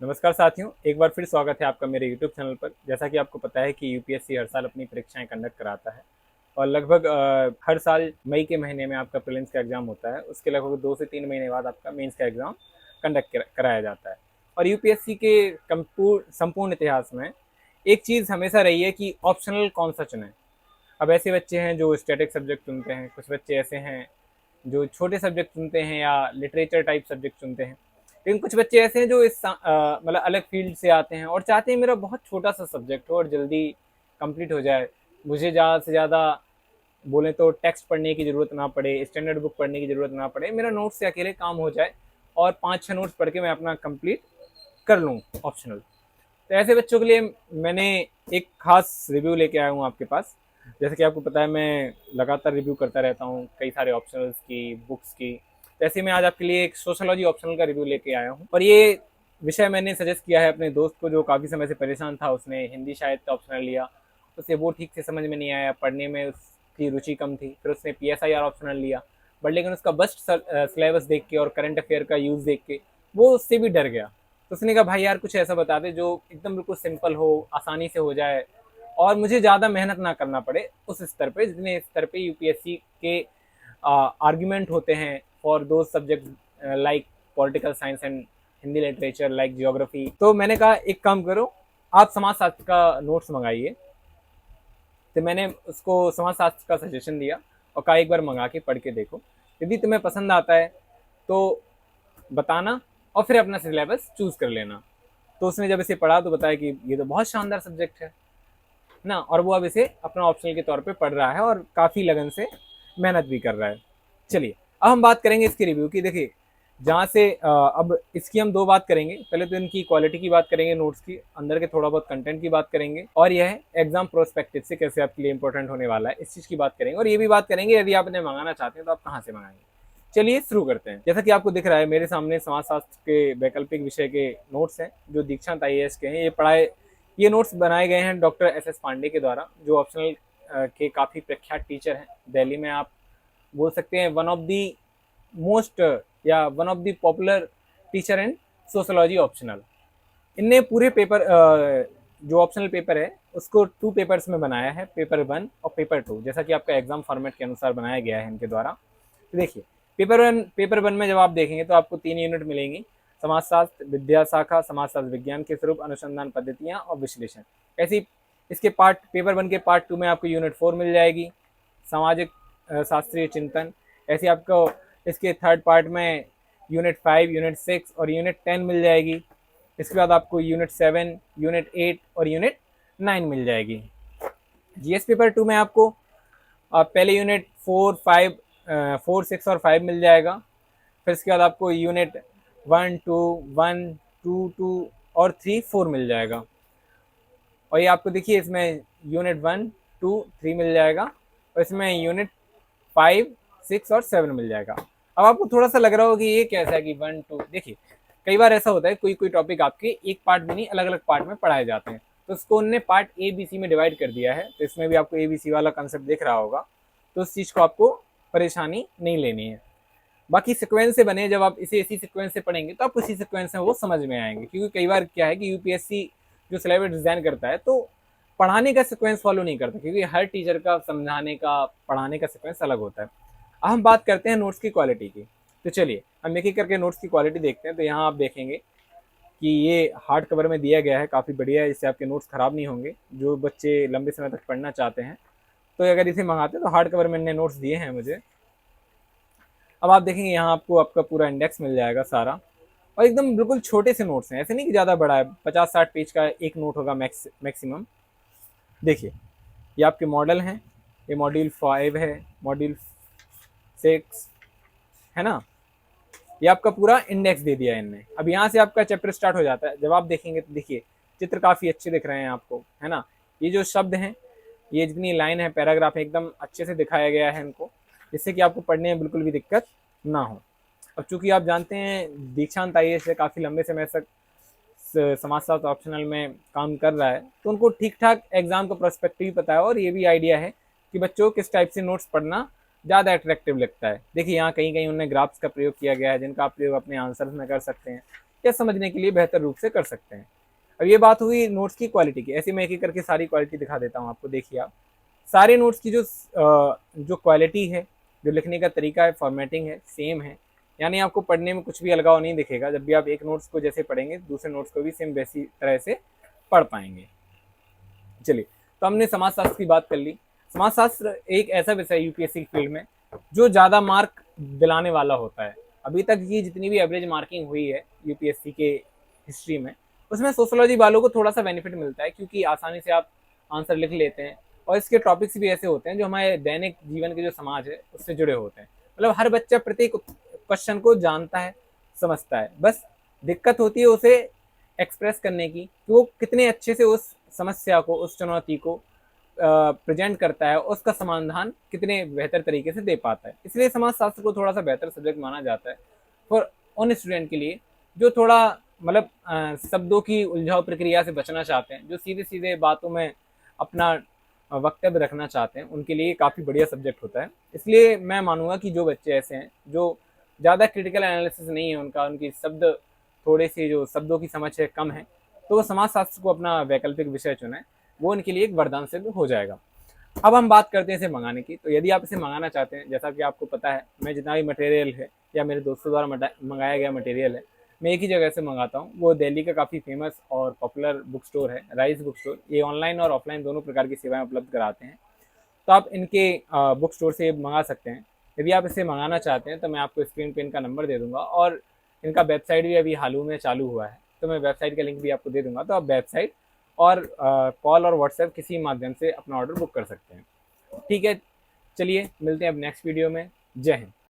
नमस्कार साथियों, एक बार फिर स्वागत है आपका मेरे YouTube चैनल पर। जैसा कि आपको पता है कि यूपीएससी हर साल अपनी परीक्षाएं कंडक्ट कराता है और लगभग हर साल मई के महीने में आपका प्रीलिम्स का एग्ज़ाम होता है। उसके लगभग 2 से 3 महीने बाद आपका मेंस का एग्ज़ाम कंडक्ट कराया जाता है। और यूपीएससी के संपूर्ण इतिहास में एक चीज़ हमेशा रही है कि ऑप्शनल कौन सा चुनें। अब ऐसे बच्चे हैं जो स्टैटिक सब्जेक्ट चुनते हैं, कुछ बच्चे ऐसे हैं जो छोटे सब्जेक्ट चुनते हैं या लिटरेचर टाइप सब्जेक्ट चुनते हैं। लेकिन कुछ बच्चे ऐसे हैं जो मतलब अलग फील्ड से आते हैं और चाहते हैं मेरा बहुत छोटा सा सब्जेक्ट हो और जल्दी कंप्लीट हो जाए। मुझे ज़्यादा से ज़्यादा बोलें तो टेक्स्ट पढ़ने की ज़रूरत ना पड़े, स्टैंडर्ड बुक पढ़ने की ज़रूरत ना पड़े, मेरा नोट्स से अकेले काम हो जाए और 5-6 नोट्स पढ़ के मैं अपना कंप्लीट कर लूँ ऑप्शनल। तो ऐसे बच्चों के लिए मैंने एक खास रिव्यू लेके आया हूँ आपके पास। जैसे कि आपको पता है मैं लगातार रिव्यू करता रहता हूँ कई सारे ऑप्शनल्स की, बुक्स की। जैसे मैं आज आपके लिए एक सोशोलॉजी ऑप्शनल का रिव्यू लेके आया हूँ और ये विषय मैंने सजेस्ट किया है अपने दोस्त को जो काफ़ी समय से परेशान था। उसने हिंदी शायद का ऑप्शनल लिया, उसे वो ठीक से समझ में नहीं आया, पढ़ने में उसकी रुचि कम थी। फिर उसने पीएसआईआर ऑप्शनल लिया, बट लेकिन उसका बस्ट सिलेबस देख के और करंट अफेयर का यूज़ देख के वो उससे भी डर गया। तो उसने कहा भाई यार कुछ ऐसा बता दे जो एकदम बिल्कुल सिंपल हो, आसानी से हो जाए और मुझे ज़्यादा मेहनत ना करना पड़े उस स्तर पे जितने स्तर पे यूपीएससी के आर्ग्यूमेंट होते हैं फॉर दो subject like political science and Hindi literature like geography. तो मैंने कहा एक काम करो, आप समाजशास्त्र का नोट्स मंगाइए। तो मैंने उसको समाजशास्त्र का सजेशन दिया और कहा एक बार मंगा के पढ़ के देखो, यदि तुम्हें पसंद आता है तो बताना और फिर अपना सिलेबस चूज कर लेना। तो उसने जब इसे पढ़ा तो बताया कि ये तो बहुत शानदार सब्जेक्ट है ना, और वो अब इसे अपना ऑप्शनल के तौर पे पढ़ रहा है और काफ़ी लगन से मेहनत भी कर रहा है। चलिए अब हम बात करेंगे इसकी रिव्यू की। देखिए जहाँ से अब इसकी हम दो बात करेंगे। पहले तो इनकी क्वालिटी की बात करेंगे, नोट्स की अंदर के थोड़ा बहुत कंटेंट की बात करेंगे और यह एग्जाम प्रोस्पेक्टिव से कैसे आपके लिए इंपॉर्टेंट होने वाला है इस चीज़ की बात करेंगे। और ये भी बात करेंगे यदि आप इन्हें मंगाना चाहते हैं तो आप कहाँ से मंगाएंगे। चलिए शुरू करते हैं। जैसा कि आपको दिख रहा है मेरे सामने समाजशास्त्र के वैकल्पिक विषय के नोट्स हैं जो दीक्षांत आईएएस के हैं। ये नोट्स बनाए गए हैं डॉक्टर एस पांडे के द्वारा, जो ऑप्शनल के काफ़ी प्रख्यात टीचर हैं दिल्ली में। आप बोल सकते हैं वन ऑफ दी मोस्ट या one of the popular teacher in sociology optional. इनने पूरे पेपर जो ऑप्शनल पेपर है उसको 2 पेपर्स में बनाया है, पेपर 1 और पेपर 2, जैसा कि आपका एग्जाम फॉर्मेट के अनुसार बनाया गया है इनके द्वारा। तो देखिए पेपर वन में जब आप देखेंगे तो आपको 3 यूनिट मिलेंगी। समाजशास्त्र विद्या शाखा, समाजशास्त्र विज्ञान के स्वरूप, अनुसंधान पद्धतियाँ और विश्लेषण। ऐसी इसके पार्ट पेपर 1 के पार्ट 2 में आपको यूनिट 4 मिल जाएगी, सामाजिक शास्त्रीय चिंतन। ऐसे आपको इसके थर्ड पार्ट में यूनिट 5, यूनिट 6 और यूनिट 10 मिल जाएगी। इसके बाद आपको यूनिट 7, यूनिट 8 और यूनिट 9 मिल जाएगी। जीएस पेपर 2 में आपको पहले यूनिट 4, 6 और 5 मिल जाएगा। फिर इसके बाद आपको यूनिट 1, 2 और 3, 4 मिल जाएगा। और ये आपको देखिए इसमें यूनिट 1, 2, 3 मिल जाएगा और इसमें यूनिट 5, 6 और 7 मिल जाएगा। अब आपको थोड़ा सा लग रहा होगा कि ये कैसा है कि 1, 2, देखिए कई बार ऐसा होता है कोई टॉपिक आपके एक पार्ट में नहीं अलग अलग पार्ट में पढ़ाए जाते हैं, तो उसको उन्होंने पार्ट ए बी सी में डिवाइड कर दिया है। तो इसमें भी आपको ए बी सी वाला कंसेप्ट दिख रहा होगा, तो उस चीज़ को आपको परेशानी नहीं लेनी है। बाकी सिक्वेंस से बने, जब आप इसे इसी सिक्वेंस से पढ़ेंगे तो आप उसी सिक्वेंस में वो समझ में आएंगे। क्योंकि कई बार क्या है कि यूपीएससी जो सिलेबस डिज़ाइन करता है तो पढ़ाने का सिक्वेंस फॉलो नहीं करता, क्योंकि हर टीचर का समझाने का पढ़ाने का सिक्वेंस अलग होता है। अब हम बात करते हैं नोट्स की क्वालिटी की। तो चलिए हम एक एक करके नोट्स की क्वालिटी देखते हैं। तो यहाँ आप देखेंगे कि ये हार्ड कवर में दिया गया है, काफ़ी बढ़िया है, इससे आपके नोट्स ख़राब नहीं होंगे। जो बच्चे लंबे समय तक पढ़ना चाहते हैं तो अगर इसे मंगाते हैं तो हार्ड कवर में इन्होंने नोट्स दिए हैं मुझे। अब आप देखेंगे यहाँ आपको आपका पूरा इंडेक्स मिल जाएगा सारा, और एकदम बिल्कुल छोटे से नोट्स हैं, ऐसे नहीं कि ज़्यादा बड़ा है। 50-60 पेज का एक नोट होगा मैक्सिमम। देखिए ये आपके मॉडल हैं, ये मॉड्यूल 5 है, मॉड्यूल 6 है ना। ये आपका पूरा इंडेक्स दे दिया है इनने। अब यहाँ से आपका चैप्टर स्टार्ट हो जाता है। जब आप देखेंगे तो देखिए चित्र काफ़ी अच्छे दिख रहे हैं आपको, है ना। ये जो शब्द हैं, ये जितनी लाइन है, पैराग्राफ है, एकदम अच्छे से दिखाया गया है इनको, जिससे कि आपको पढ़ने में बिल्कुल भी दिक्कत ना हो। अब चूंकि आप जानते हैं दीक्षांत आईएएस से काफ़ी लंबे समय तक समाजशास्त्र ऑप्शनल में काम कर रहा है, तो उनको ठीक ठाक एग्जाम का पर्सपेक्टिव पता है और ये भी आइडिया है कि बच्चों को किस टाइप से नोट्स पढ़ना ज़्यादा अट्रैक्टिव लगता है। देखिए यहाँ कहीं कहीं उन्होंने ग्राफ्स का प्रयोग किया गया है, जिनका आप प्रयोग अपने आंसर्स में कर सकते हैं। या समझने के लिए बेहतर रूप से कर सकते हैं। अब ये बात हुई नोट्स की क्वालिटी की, ऐसे मैं एक एक करके सारी क्वालिटी दिखा देता हूँ आपको। देखिए आप सारे नोट्स की जो क्वालिटी है, जो लिखने का तरीका है, फॉर्मेटिंग है, सेम है। यानी आपको पढ़ने में कुछ भी अलगाव नहीं दिखेगा। जब भी आप एक नोट्स को जैसे पढ़ेंगे दूसरे नोट्स को भी सेम वैसी तरह से पढ़ पाएंगे। चलिए, तो हमने समाजशास्त्र की बात कर ली। समाजशास्त्र एक ऐसा विषय है यूपीएससी फील्ड में जो ज़्यादा मार्क दिलाने वाला होता है। अभी तक की जितनी भी एवरेज मार्किंग हुई है यूपीएससी के हिस्ट्री में, उसमें सोशोलॉजी वालों को थोड़ा सा बेनिफिट मिलता है, क्योंकि आसानी से आप आंसर लिख लेते हैं और इसके टॉपिक्स भी ऐसे होते हैं जो हमारे दैनिक जीवन के जो समाज है उससे जुड़े होते हैं। मतलब हर बच्चा प्रत्येक क्वेश्चन को जानता है, समझता है। बस दिक्कत होती है उसे एक्सप्रेस करने की, कि वो कितने अच्छे से उस समस्या को, उस चुनौती को प्रेजेंट करता है, उसका समाधान कितने बेहतर तरीके से दे पाता है। इसलिए समाजशास्त्र को थोड़ा सा बेहतर सब्जेक्ट माना जाता है और उन स्टूडेंट के लिए जो थोड़ा मतलब शब्दों की उलझाव प्रक्रिया से बचना चाहते हैं, जो सीधे सीधे बातों में अपना वक्तव्य रखना चाहते हैं, उनके लिए काफ़ी बढ़िया सब्जेक्ट होता है। इसलिए मैं मानूंगा कि जो बच्चे ऐसे हैं जो ज़्यादा क्रिटिकल एनालिसिस नहीं है उनका, उनकी शब्द थोड़े से जो शब्दों की समझ है कम है, तो वो समाजशास्त्र को अपना वैकल्पिक विषय चुने, वो उनके लिए एक वरदान सिद्ध हो जाएगा। अब हम बात करते हैं इसे मंगाने की। तो यदि आप इसे मंगाना चाहते हैं, जैसा कि आपको पता है मैं जितना भी मटेरियल है या मेरे दोस्तों द्वारा मंगाया गया मटेरियल है, मैं एक ही जगह से मंगाता हूँ। वो दिल्ली का काफ़ी फेमस और पॉपुलर बुक स्टोर है, राइस बुक स्टोर। ये ऑनलाइन और ऑफलाइन दोनों प्रकार की सेवाएं उपलब्ध कराते हैं। तो आप इनके बुक स्टोर से मंगा सकते हैं। यदि आप इसे मंगाना चाहते हैं तो मैं आपको स्क्रीन पे इनका नंबर दे दूंगा, और इनका वेबसाइट भी अभी हाल ही में चालू हुआ है, तो मैं वेबसाइट का लिंक भी आपको दे दूंगा। तो आप वेबसाइट और कॉल और व्हाट्सएप किसी माध्यम से अपना ऑर्डर बुक कर सकते हैं। ठीक है, चलिए मिलते हैं अब नेक्स्ट वीडियो में। जय हिंद।